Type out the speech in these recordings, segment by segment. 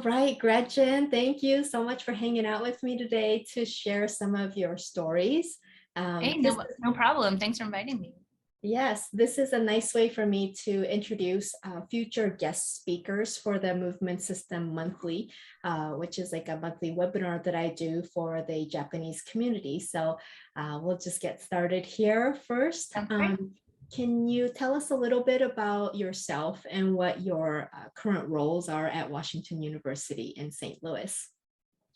right, Gretchen, thank you so much for hanging out with me today to share some of your stories. Hey, no problem. Thanks for inviting me. Yes, this is a nice way for me to introduce future guest speakers for the Movement System Monthly, which is like a monthly webinar that I do for the Japanese community. So we'll just get started here first. Can you tell us a little bit about yourself and what your current roles are at Washington University in St. Louis?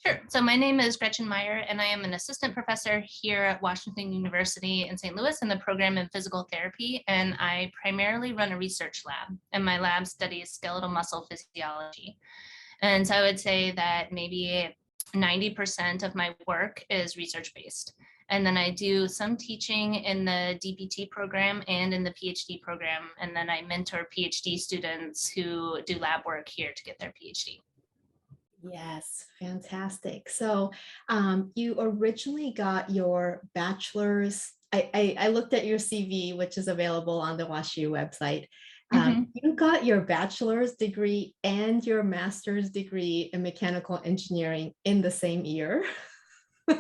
Sure. So my name is Gretchen Meyer, and I am an assistant professor here at Washington University in St. Louis in the program in physical therapy. And I primarily run a research lab, and my lab studies skeletal muscle physiology. And so I would say that maybe 90% of my work is research-based. And then I do some teaching in the DPT program and in the PhD program. And then I mentor PhD students who do lab work here to get their PhD. Yes, fantastic. So you originally got your bachelor's. I looked at your CV, which is available on the WashU website. You got your bachelor's degree and your master's degree in mechanical engineering in the same year.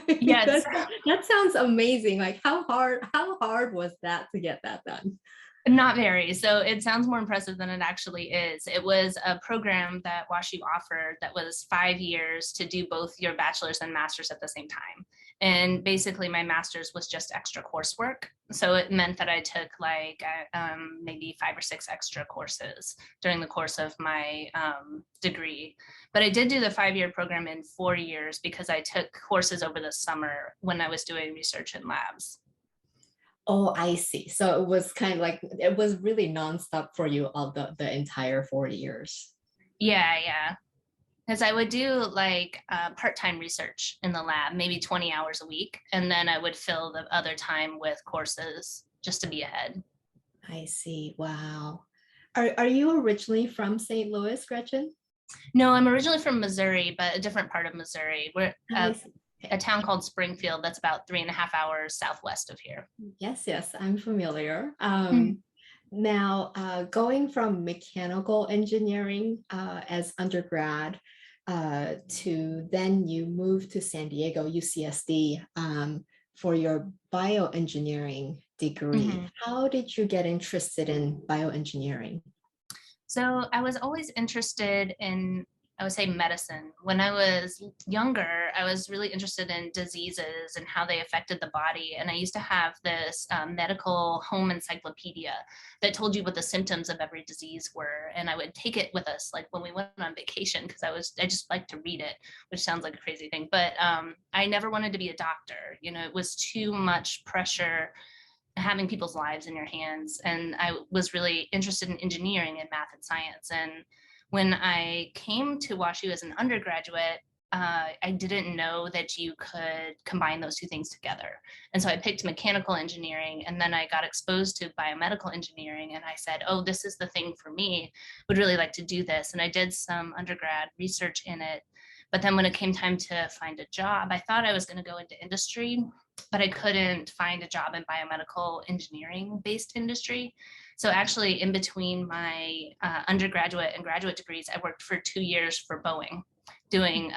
Yes. that sounds amazing. Like how hard was that to get that done? Not very. So it sounds more impressive than it actually is. It was a program that WashU offered that was 5 years to do both your bachelor's and master's at the same time. And basically my master's was just extra coursework. So it meant that I took like maybe 5 or 6 extra courses during the course of my degree. But I did do the 5-year program in 4 years because I took courses over the summer when I was doing research in labs. Oh, I see. So it was kind of like, it was really nonstop for you all the entire 4 years. Yeah. Because I would do like part-time research in the lab, maybe 20 hours a week. And then I would fill the other time with courses just to be ahead. I see. Wow. Are you originally from St. Louis, Gretchen? No, I'm originally from Missouri, but a different part of Missouri. We're a town called Springfield that's about 3.5 hours southwest of here. Yes, I'm familiar. Now, going from mechanical engineering as undergrad to then you moved to San Diego, UCSD, for your bioengineering degree. How did you get interested in bioengineering? So I was always interested in, I would say, medicine. When I was younger, I was really interested in diseases and how they affected the body. And I used to have this medical home encyclopedia that told you what the symptoms of every disease were. And I would take it with us, like when we went on vacation, because I just liked to read it, which sounds like a crazy thing. But I never wanted to be a doctor. You know, it was too much pressure having people's lives in your hands. And I was really interested in engineering and math and science. And when I came to WashU as an undergraduate, I didn't know that you could combine those two things together. And so I picked mechanical engineering, and then I got exposed to biomedical engineering, and I said, oh, this is the thing for me, would really like to do this. And I did some undergrad research in it. But then when it came time to find a job, I thought I was going to go into industry, but I couldn't find a job in biomedical engineering based industry. So actually in between my undergraduate and graduate degrees, I worked for 2 years for Boeing doing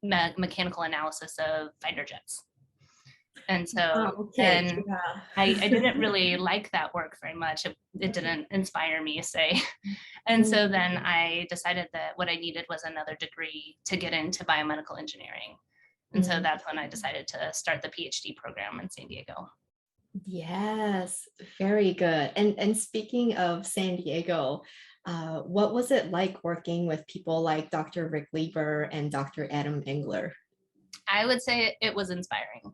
mechanical analysis of fighter jets. And so I didn't really like that work very much. It didn't inspire me, say. And so then I decided that what I needed was another degree to get into biomedical engineering. And so that's when I decided to start the PhD program in San Diego. Yes, very good. And speaking of San Diego, what was it like working with people like Dr. Rick Lieber and Dr. Adam Engler? I would say it was inspiring.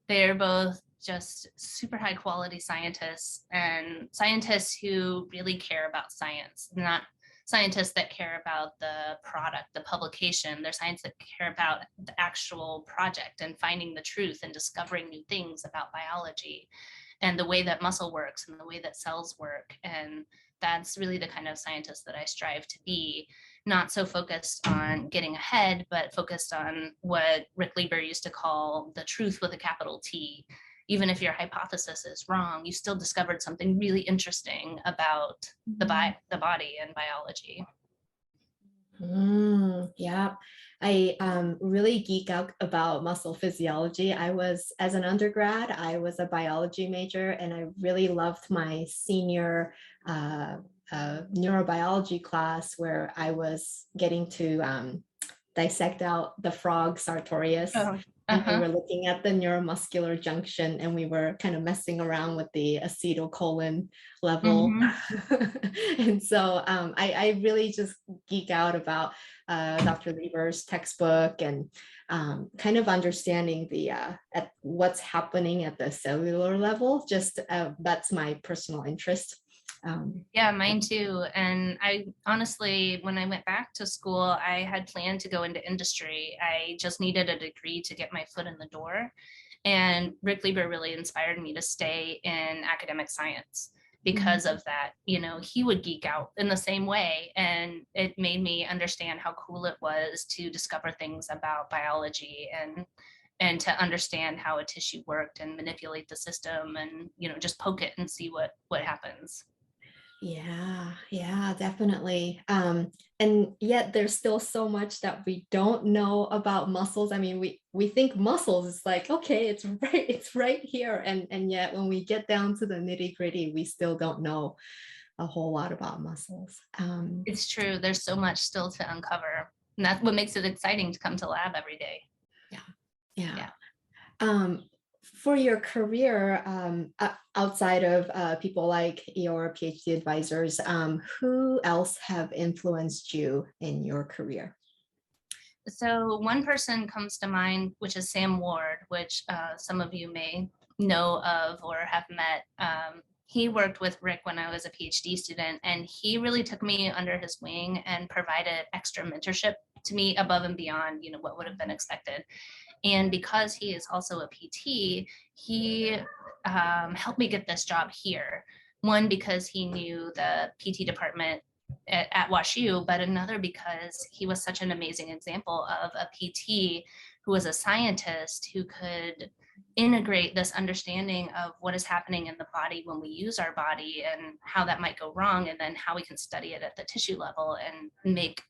They're both just super high quality scientists, and scientists who really care about science, not scientists that care about the product, the publication. They're scientists that care about the actual project and finding the truth and discovering new things about biology and the way that muscle works and the way that cells work. And that's really the kind of scientist that I strive to be, not so focused on getting ahead, but focused on what Rick Lieber used to call the truth with a capital T. Even if your hypothesis is wrong, you still discovered something really interesting about the body and biology. Yeah, I really geek out about muscle physiology. As an undergrad, I was a biology major, and I really loved my senior neurobiology class where I was getting to dissect out the frog Sartorius. Oh, And we uh-huh. were looking at the neuromuscular junction, and we were kind of messing around with the acetylcholine level. Hmm. And so I really just geek out about Dr. Lieber's textbook and kind of understanding at what's happening at the cellular level. Just that's my personal interest. Yeah, mine too. And I honestly, when I went back to school, I had planned to go into industry. I just needed a degree to get my foot in the door. And Rick Lieber really inspired me to stay in academic science because of that. You know, he would geek out in the same way. And it made me understand how cool it was to discover things about biology and to understand how a tissue worked and manipulate the system and, you know, just poke it and see what happens. Yeah, definitely. And yet there's still so much that we don't know about muscles. I mean, we think muscles is like, okay, it's right here. And yet when we get down to the nitty-gritty, we still don't know a whole lot about muscles. It's true. There's so much still to uncover. And that's what makes it exciting to come to lab every day. Yeah, yeah. Yeah. Um, for your career, outside of people like your PhD advisors, who else have influenced you in your career? So one person comes to mind, which is Sam Ward, which some of you may know of or have met. He worked with Rick when I was a PhD student, and he really took me under his wing and provided extra mentorship to me above and beyond, you know, what would have been expected. And because he is also a PT, he helped me get this job here. One, because he knew the PT department at WashU, but another because he was such an amazing example of a PT who was a scientist who could integrate this understanding of what is happening in the body when we use our body and how that might go wrong, and then how we can study it at the tissue level and make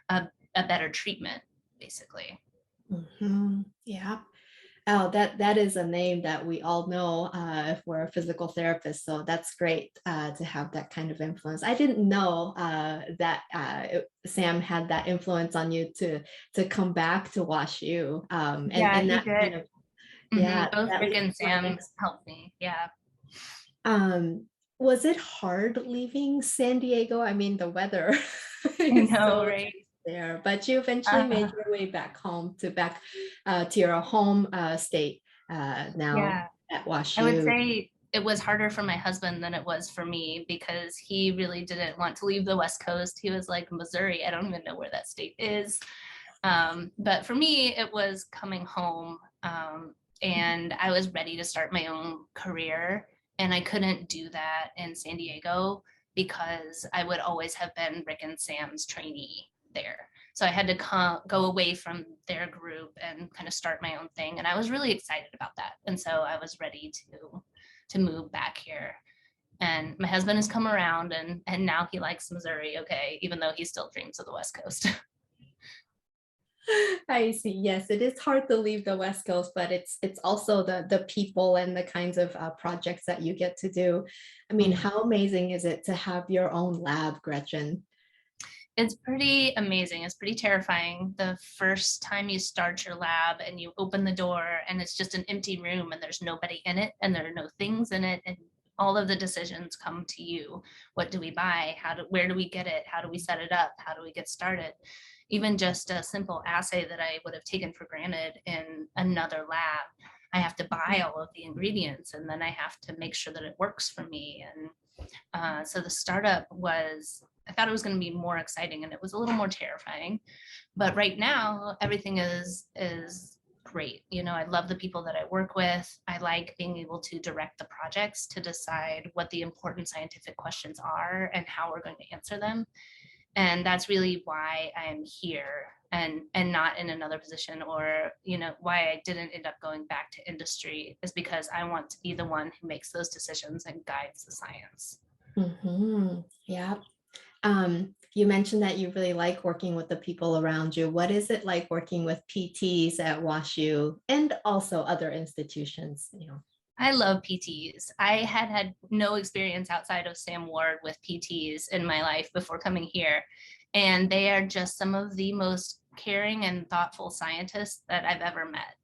a better treatment, basically. Yeah. Oh, that is a name that we all know if we're a physical therapist. So that's great to have that kind of influence. I didn't know that Sam had that influence on you to come back to WashU. Yeah, And he that did. kind of, Mm-hmm. yeah, Both that Rick leads and to my Sam next. helped me. Yeah. Um, was it hard leaving San Diego? I mean, the weather I is know, so right? there, but you eventually Uh, made your way back home to your home state now yeah. at I would WashU. say it was harder for my husband than it was for me because he really didn't want to leave the West Coast. He was like, Missouri, I don't even know where that state is. But for me, it was coming home. And I was ready to start my own career. And I couldn't do that in San Diego because I would always have been Rick and Sam's trainee there. So I had to go away from their group and kind of start my own thing. And I was really excited about that. And so I was ready to move back here. And my husband has come around, and now he likes Missouri, okay, even though he still dreams of the West Coast. I see. Yes, it is hard to leave the West Coast, but it's also the people and the kinds of projects that you get to do. I mean, how amazing is it to have your own lab, Gretchen? It's pretty amazing. It's pretty terrifying the first time you start your lab and you open the door and it's just an empty room and there's nobody in it and there are no things in it, and all of the decisions come to you. What do we buy? Where do we get it? How do we set it up? How do we get started? Even just a simple assay that I would have taken for granted in another lab, I have to buy all of the ingredients and then I have to make sure that it works for me. And so the startup was, I thought it was going to be more exciting and it was a little more terrifying. But right now, everything is great. You know, I love the people that I work with. I like being able to direct the projects to decide what the important scientific questions are and how we're going to answer them. And that's really why I'm here and not in another position, or you know why I didn't end up going back to industry is because I want to be the one who makes those decisions and guides the science. Yeah. You mentioned that you really like working with the people around you. What is it like working with PTs at WashU and also other institutions? I love PTs. I had no experience outside of Sam Ward with PTs in my life before coming here. And they are just some of the most caring and thoughtful scientists that I've ever met.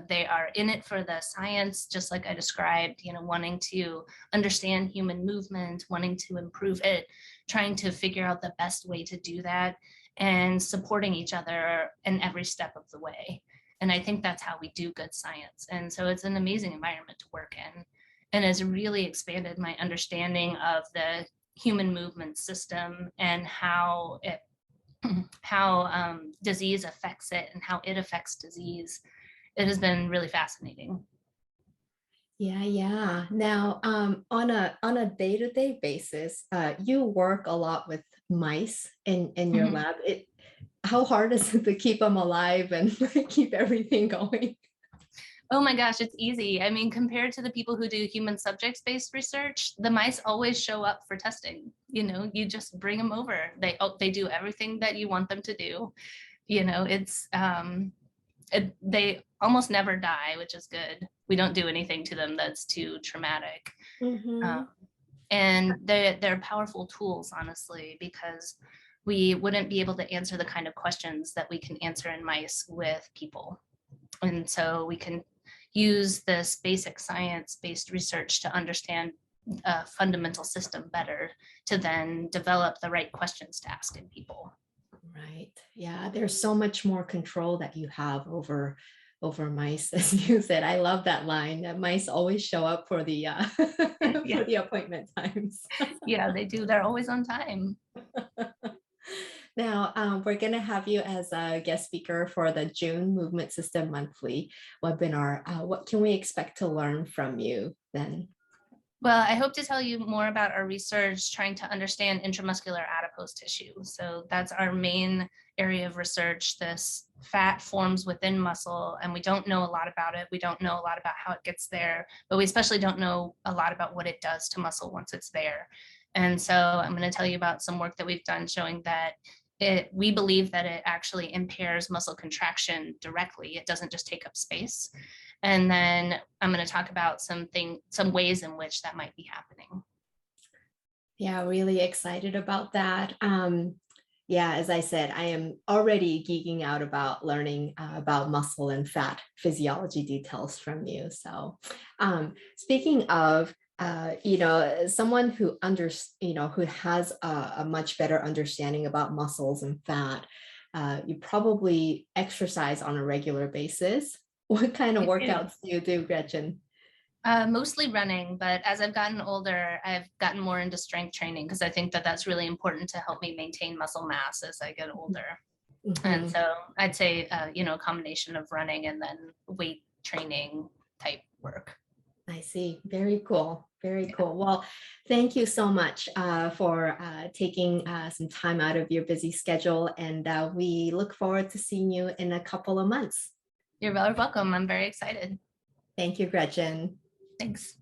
They are in it for the science, just like I described, wanting to understand human movement, wanting to improve it, trying to figure out the best way to do that, and supporting each other in every step of the way. And I think that's how we do good science. And so it's an amazing environment to work in, and has really expanded my understanding of the human movement system and how disease affects it and how it affects disease. It has been really fascinating. Yeah. Now, on a day-to-day basis, you work a lot with mice in your lab. How hard is it to keep them alive and keep everything going? Oh my gosh, it's easy. I mean, compared to the people who do human subjects-based research, the mice always show up for testing. You just bring them over. They do everything that you want them to do. They almost never die, which is good. We don't do anything to them that's too traumatic. And they're powerful tools, honestly, because we wouldn't be able to answer the kind of questions that we can answer in mice with people. And so we can use this basic science-based research to understand a fundamental system better, to then develop the right questions to ask in people. Right. Yeah, there's so much more control that you have over mice, as you said. I love that line, that mice always show up for the for the appointment times. Yeah, they do. They're always on time. Now, we're going to have you as a guest speaker for the June Movement System Monthly webinar. What can we expect to learn from you then? Well, I hope to tell you more about our research trying to understand intramuscular adipose tissue. So that's our main area of research. This fat forms within muscle, and we don't know a lot about it. We don't know a lot about how it gets there, but we especially don't know a lot about what it does to muscle once it's there. And so I'm going to tell you about some work that we've done showing that we believe that it actually impairs muscle contraction directly. It doesn't just take up space. And then I'm going to talk about some ways in which that might be happening. Yeah, really excited about that. Yeah, as I said, I am already geeking out about learning about muscle and fat physiology details from you. So speaking of, someone who who has a much better understanding about muscles and fat, you probably exercise on a regular basis. What kind of workouts do you do, Gretchen? Mostly running, but as I've gotten older, I've gotten more into strength training because I think that that's really important to help me maintain muscle mass as I get older. And so I'd say, a combination of running and then weight training type work. I see. Very cool. Very cool. Well, thank you so much for taking some time out of your busy schedule. And we look forward to seeing you in a couple of months. You're very welcome. I'm very excited. Thank you, Gretchen. Thanks.